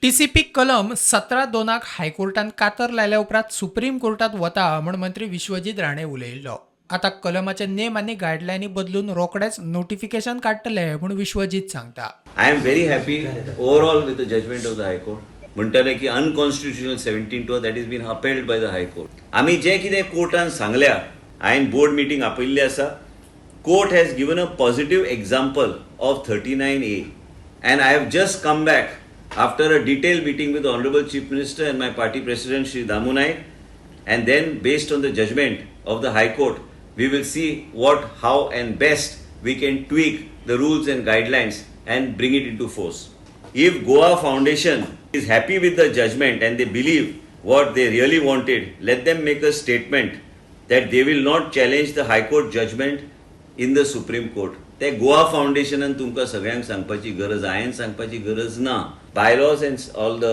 TCP कलम 17(2) हायकोर्टान कातर लायल्या उपरांत सुप्रीम कोर्टात वता म्हण मंत्री विश्वजीत राणे उलयल्लो. आता कलमाचे नेम आनी गायडलायनी बदलून रोखडेच नोटिफिकेशन काडटले म्हण विश्वजीत सांगता. I am very happy overall with the judgment of the High Court. म्हणटले की unconstitutional 17(2) that is been upheld by the High Court. आमी जे कितें कोर्टान सांगल्या, हायेन बोर्ड मीटिंग आपयल्ली आसा. Court has given a positive example of 39A and I have just come back after a detailed meeting with the Honorable Chief Minister and my party president Shri Damu Naik, and then based on the judgment of the High Court, we will see what, how and best we can tweak the rules and guidelines and bring it into force. If Goa Foundation is happy with the judgment and they believe what they really wanted, let them make a statement that they will not challenge the High Court judgment in the Supreme Court. ते गोवा फाउंडेशनान तुमकां सगळ्यांक सांगपाची गरज, हांवें सांगपाची गरज ना. Bylaws and all the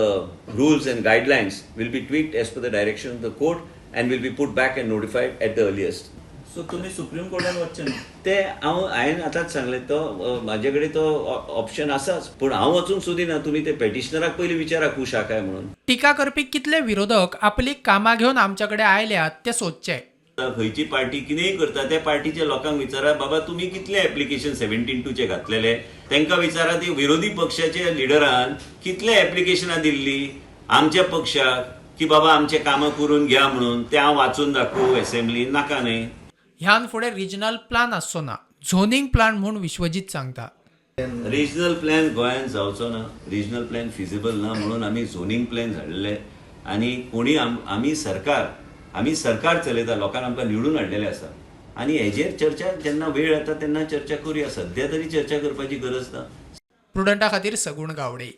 rules and guidelines will be tweaked as per the direction of the court and will be put back and notified at the earliest. So तुम्ही सुप्रीम कोर्टात वचचे ना. ते हांवें आतांच सांगलें, तो म्हाजे कडेन तो ऑप्शन आसाच, पूण हांव वचूंक सोदिना. तुमी ते पेटिशनराक पयलीं विचारा खुशा काय म्हणून. टिका करपी कितले विरोधक आपली कामां घेवन आमच्याकडे आयल्यात ते सोदचे. खंयची पार्टी कितेंय करता त्या पार्टीच्या लोकांक विचारा, बाबा तुम्ही कितले एप्लिकेशन 17(2) घातलेले, तांकां विचारा. ते विरोधी पक्षाच्या लिडरान कितले एप्लिकेशनां दिल्ली आमच्या पक्षाक की बाबा आमचे कामां करून घ्या म्हणून. ते हांव वाचून दाखोवं असेंब्ली नाका न्ही. ह्यान फुडें रिजनल प्लान आसचो ना, झोनिंग प्लान म्हूण विश्वजीत सांगता. रिजनल प्लॅन गोंयांत जावचो ना, रिजनल प्लॅन फिजिबल ना म्हणून आमी झोनिंग प्लॅन हाडले. आनी कोणी आमी सरकार चलयता, लोकांनी आमकां निवडून हाडलेले आसा आनी हेजेर चर्चा जेन्ना वेळ येता तेन्ना चर्चा करुया. सध्या तरी चर्चा करपाची गरज ना. प्रुडंटा खातीर सगूण गावडे.